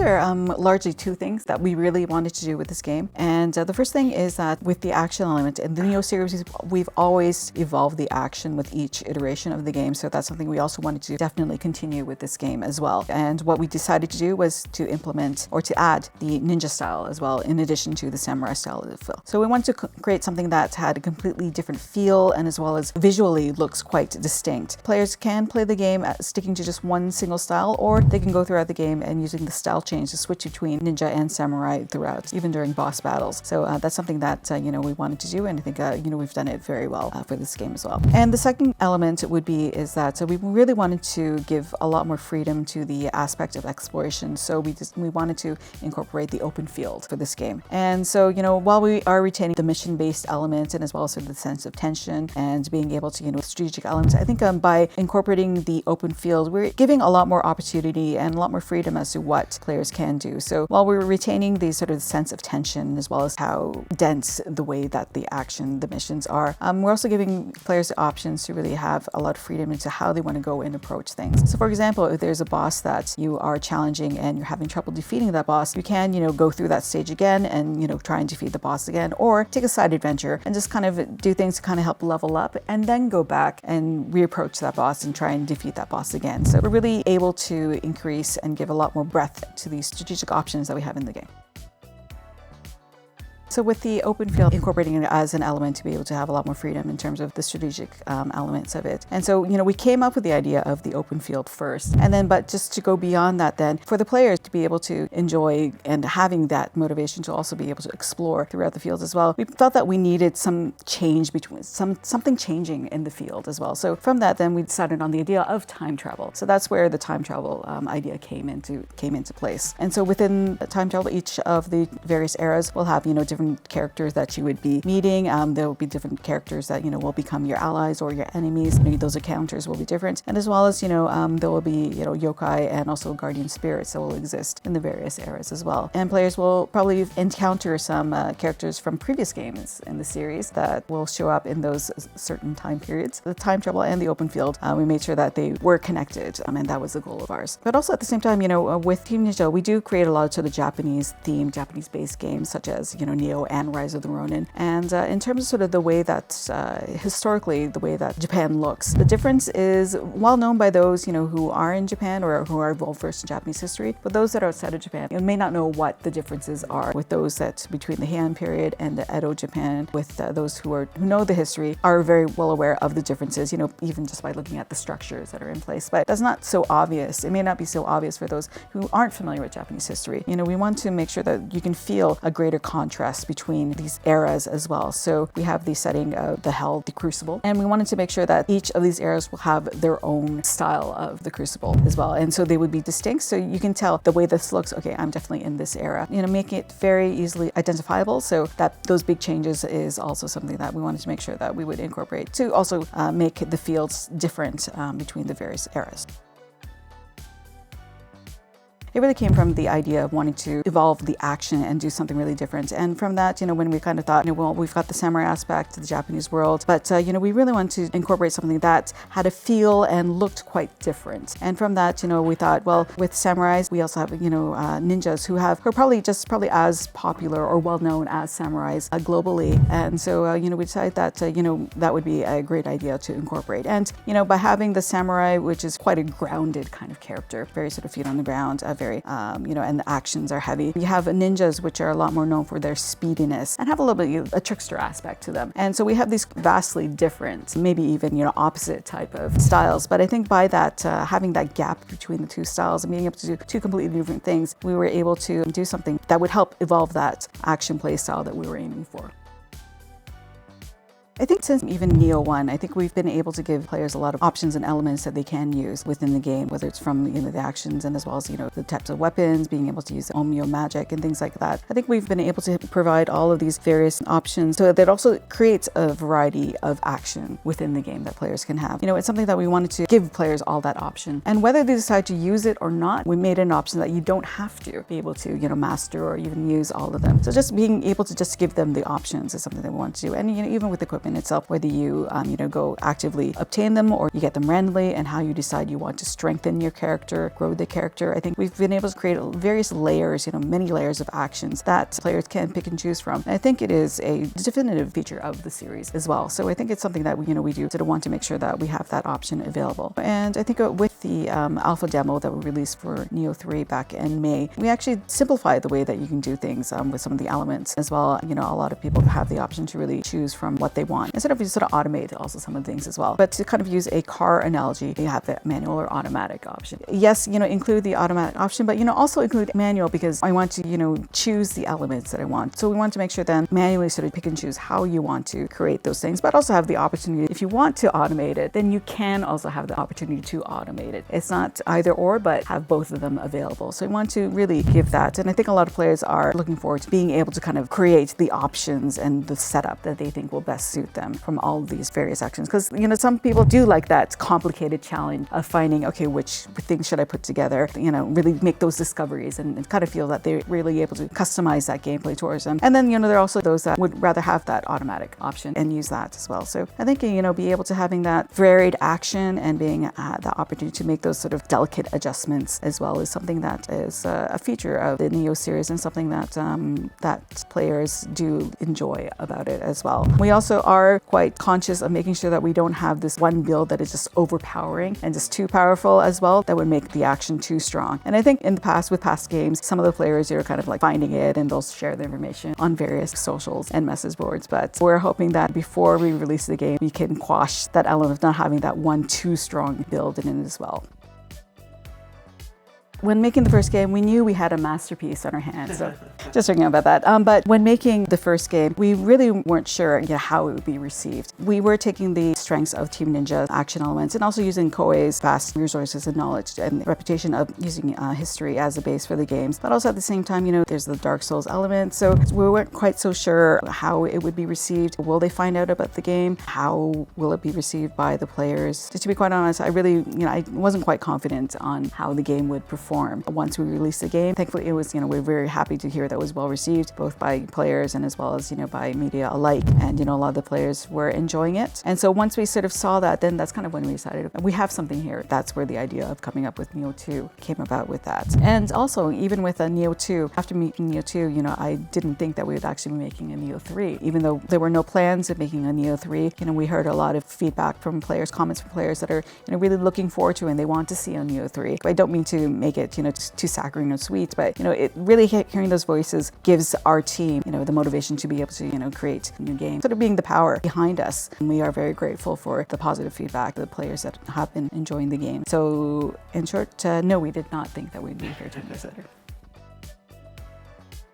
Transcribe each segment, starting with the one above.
there are largely two things that we really wanted to do with this game. And the first thing is that with the action element in the Nioh series, we've always evolved the action with each iteration of the game. So that's something we also wanted to definitely continue with this game as well. And what we decided to do was to implement or to add the ninja style as well, in addition to the samurai style of the film. So we wanted to create something that had a completely different feel and as well as visually looks quite distinct. Players can play the game sticking to just one single style, or they can go throughout the game and using the style change to switch between ninja and samurai throughout, even during boss battles. So that's something that we wanted to do, and I think we've done it very well for this game as well. And the second element would be is that we really wanted to give a lot more freedom to the aspect of exploration. So we wanted to incorporate the open field for this game. And so while we are retaining the mission-based element and as well as sort of the sense of tension and being able to strategic elements, I think by incorporating the open field, we're giving a lot more opportunity and a lot more freedom as to what players can do. So while we're retaining the sort of sense of tension as well as how dense the way that the missions are, we're also giving players the options to really have a lot of freedom into how they want to go and approach things. So for example, if there's a boss that you are challenging and you're having trouble defeating that boss, you can go through that stage again and try and defeat the boss again, or take a side adventure and just kind of do things to kind of help level up and then go back and reapproach that boss and try and defeat that boss again. So we're really able to increase and give a lot more breadth to the strategic options that we have in the game. So with the open field, incorporating it as an element to be able to have a lot more freedom in terms of the strategic elements of it. And so, we came up with the idea of the open field first. And then, but just to go beyond that then, for the players to be able to enjoy and having that motivation to also be able to explore throughout the field as well, we felt that we needed some change something changing in the field as well. So from that, then we decided on the idea of time travel. So that's where the time travel idea came into place. And so within time travel, each of the various eras will have, different characters that you would be meeting. There will be different characters that will become your allies or your enemies. Those encounters will be different, and as well as there will be yokai and also guardian spirits that will exist in the various eras as well. And players will probably encounter some characters from previous games in the series that will show up in those certain time periods. The time travel and the open field, we made sure that they were connected, and that was the goal of ours. But also at the same time, with Team Ninja, we do create a lot of sort of Japanese-themed, Japanese-based games such as Nioh and Rise of the Ronin. And in terms of sort of the way that historically the way that Japan looks, the difference is well known by those who are in Japan or who are well versed in Japanese history, but those that are outside of Japan may not know what the differences are with those that between the Heian period and the Edo Japan. With those who know the history are very well aware of the differences, even just by looking at the structures that are in place. But that's not so obvious. It may not be so obvious for those who aren't familiar with Japanese history. We want to make sure that you can feel a greater contrast between these eras as well. So we have the setting of the Hell, the Crucible, and we wanted to make sure that each of these eras will have their own style of the Crucible as well. And so they would be distinct. So you can tell the way this looks, okay, I'm definitely in this era. Making it very easily identifiable. So that those big changes is also something that we wanted to make sure that we would incorporate to also make the fields different between the various eras. It really came from the idea of wanting to evolve the action and do something really different. And from that, when we kind of thought, well, we've got the samurai aspect to the Japanese world, but, we really wanted to incorporate something that had a feel and looked quite different. And from that, we thought, well, with samurais, we also have, ninjas who are probably as popular or well-known as samurais globally. And so, we decided that, that would be a great idea to incorporate. And, by having the samurai, which is quite a grounded kind of character, very sort of feet on the ground, very, and the actions are heavy. You have ninjas, which are a lot more known for their speediness and have a little bit of a trickster aspect to them. And so we have these vastly different, maybe even, opposite type of styles. But I think by that, having that gap between the two styles and being able to do two completely different things, we were able to do something that would help evolve that action play style that we were aiming for. I think since even Nioh 1, I think we've been able to give players a lot of options and elements that they can use within the game, whether it's from the actions and as well as the types of weapons, being able to use Omyo magic and things like that. I think we've been able to provide all of these various options so that also creates a variety of action within the game that players can have. It's something that we wanted to give players all that option. And whether they decide to use it or not, we made an option that you don't have to be able to, master or even use all of them. So just being able to just give them the options is something that we want to do. And even with equipment, in itself, whether you, go actively obtain them or you get them randomly, and how you decide you want to strengthen your character, grow the character. I think we've been able to create various layers, many layers of actions that players can pick and choose from. And I think it is a definitive feature of the series as well. So I think it's something that, we do sort of want to make sure that we have that option available. And I think with the alpha demo that we released for Nioh 3 back in May, we actually simplified the way that you can do things with some of the elements as well. A lot of people have the option to really choose from what they want, instead of just sort of automate also some of the things as well. But to kind of use a car analogy, you have the manual or automatic option. Yes, include the automatic option, but also include manual, because I want to, choose the elements that I want. So we want to make sure then manually sort of pick and choose how you want to create those things, but also have the opportunity, if you want to automate it, then you can also have the opportunity to automate it. It's not either or, but have both of them available. So we want to really give that. And I think a lot of players are looking forward to being able to kind of create the options and the setup that they think will best suit them from all of these various actions. Because, some people do like that complicated challenge of finding, okay, which things should I put together, really make those discoveries and kind of feel that they're really able to customize that gameplay towards them. And then, there are also those that would rather have that automatic option and use that as well. So I think, be able to having that varied action and being the opportunity to make those sort of delicate adjustments as well is something that is a feature of the Nioh series, and something that that players do enjoy about it as well. We also are quite conscious of making sure that we don't have this one build that is just overpowering and just too powerful as well, that would make the action too strong. And I think in the past, with past games, some of the players are kind of like finding it and they'll share the information on various socials and message boards. But we're hoping that before we release the game, we can quash that element of not having that one too strong build in it as well. When making the first game, we knew we had a masterpiece on our hands, so just thinking about that. But when making the first game, we really weren't sure how it would be received. We were taking the strengths of Team Ninja's action elements and also using Koei's vast resources and knowledge and reputation of using history as a base for the games. But also at the same time, there's the Dark Souls element, so we weren't quite so sure how it would be received. Will they find out about the game? How will it be received by the players? To be quite honest, I really, I wasn't quite confident on how the game would perform once we released the game. Thankfully, it was, we're very happy to hear that was well received, both by players and as well as, by media alike. And, a lot of the players were enjoying it. And so once we sort of saw that, then that's kind of when we decided we have something here. That's where the idea of coming up with Nioh 2 came about with that. And also, even with Nioh 2, after making Nioh 2, I didn't think that we would actually be making a Nioh 3. Even though there were no plans of making a Nioh 3, we heard a lot of feedback from players, comments from players that are, really looking forward to and they want to see a Nioh 3. I don't mean to make it, too saccharine or sweet, but, it really, hearing those voices gives our team, the motivation to be able to, create a new game, sort of being the power behind us. And we are very grateful for the positive feedback of the players that have been enjoying the game. So in short, no, we did not think that we'd be here 10 years later.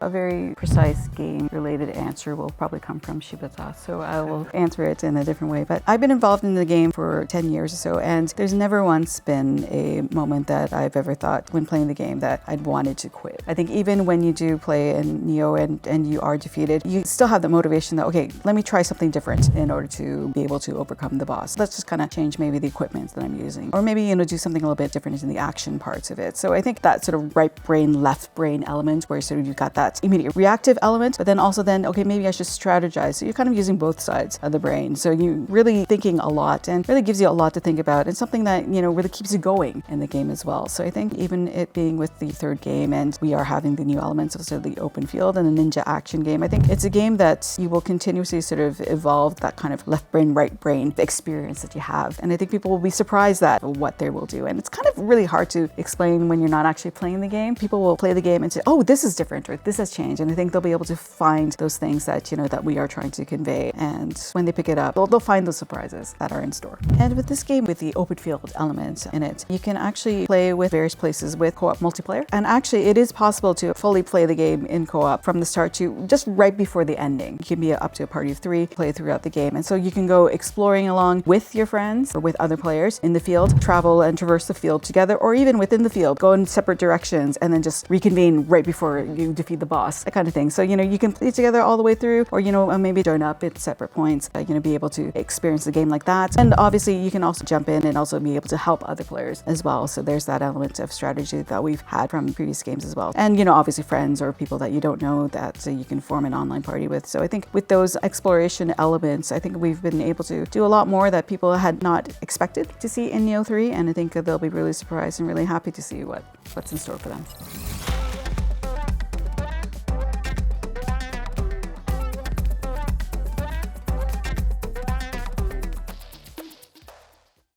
A very precise game-related answer will probably come from Shibata, so I will answer it in a different way. But I've been involved in the game for 10 years or so, and there's never once been a moment that I've ever thought when playing the game that I'd wanted to quit. I think even when you do play in Nioh and you are defeated, you still have the motivation that, okay, let me try something different in order to be able to overcome the boss. Let's just kind of change maybe the equipment that I'm using, or maybe, do something a little bit different in the action parts of it. So I think that sort of right brain, left brain element where sort of you've got that immediate reactive element, but then also okay, maybe I should strategize. So you're kind of using both sides of the brain. So you're really thinking a lot and really gives you a lot to think about, and something that, really keeps you going in the game as well. So I think even it being with the third game and we are having the new elements of sort of the open field and the ninja action game, I think it's a game that you will continuously sort of evolve that kind of left brain, right brain experience that you have. And I think people will be surprised at what they will do. And it's kind of really hard to explain when you're not actually playing the game. People will play the game and say, oh, this is different, or this has changed. And I think they'll be able to find those things that, that we are trying to convey. And when they pick it up, they'll find those surprises that are in store. And with this game, with the open field element in it, you can actually play with various places with co-op multiplayer. And actually, it is possible to fully play the game in co-op from the start to just right before the ending. You can be up to a party of 3, play throughout the game. And so you can go exploring along with your friends or with other players in the field, travel and traverse the field together, or even within the field, go in separate directions and then just reconvene right before you defeat the the boss, that kind of thing. So, you can play together all the way through, or, maybe join up at separate points, be able to experience the game like that. And obviously you can also jump in and also be able to help other players as well. So there's that element of strategy that we've had from previous games as well. And, obviously friends or people that you don't know that you can form an online party with. So I think with those exploration elements, I think we've been able to do a lot more that people had not expected to see in Nioh 3. And I think they'll be really surprised and really happy to see what's in store for them.